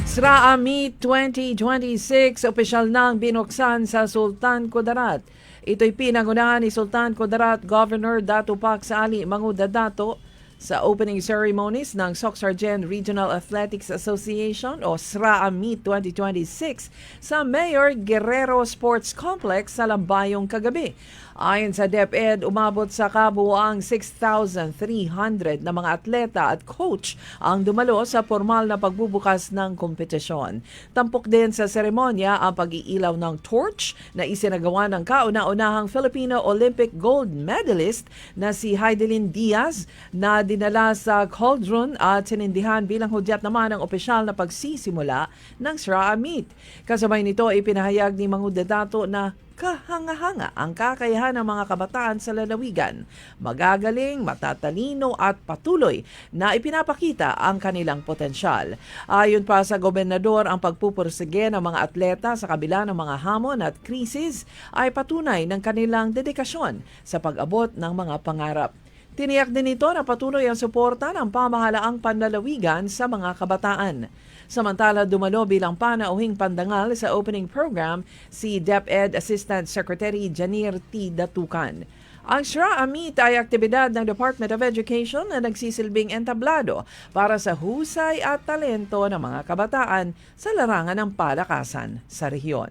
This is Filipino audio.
SRAA Meet 2026, opisyal nang binuksan sa Sultan Kudarat. Ito'y pinangunahan ni Sultan Kudarat Governor Dato Pax Ali Manguda Dato sa opening ceremonies ng Soc-Sargent Regional Athletics Association o SRAA Meet 2026 sa Mayor Guerrero Sports Complex sa Lambayong kagabi. Ayon sa DepEd, umabot sa kabuuang 6,300 na mga atleta at coach ang dumalo sa formal na pagbubukas ng kompetisyon. Tampok din sa seremonya ang pag-iilaw ng torch na isinagawa ng kauna-unahang Filipino Olympic gold medalist na si Heidelin Diaz na dinala sa cauldron at sinindihan bilang hudyat naman ang opisyal na pagsisimula ng SRAA Meet. Kasabay nito, ipinahayag ni Manguda Dato na kahanga-hanga ang kakayahan ng mga kabataan sa lalawigan. Magagaling, matatalino at patuloy na ipinapakita ang kanilang potensyal. Ayon pa sa gobernador, ang pagpupursige ng mga atleta sa kabila ng mga hamon at krisis ay patunay ng kanilang dedikasyon sa pag-abot ng mga pangarap. Tiniyak din ito na patuloy ang suporta ng pamahalaang panlalawigan sa mga kabataan. Samantala, dumalo bilang panauhing pandangal sa opening program si DepEd Assistant Secretary Janir T. Datukan. Ang SRAA Meet ay aktibidad ng Department of Education na nagsisilbing entablado para sa husay at talento ng mga kabataan sa larangan ng palakasan sa rehiyon.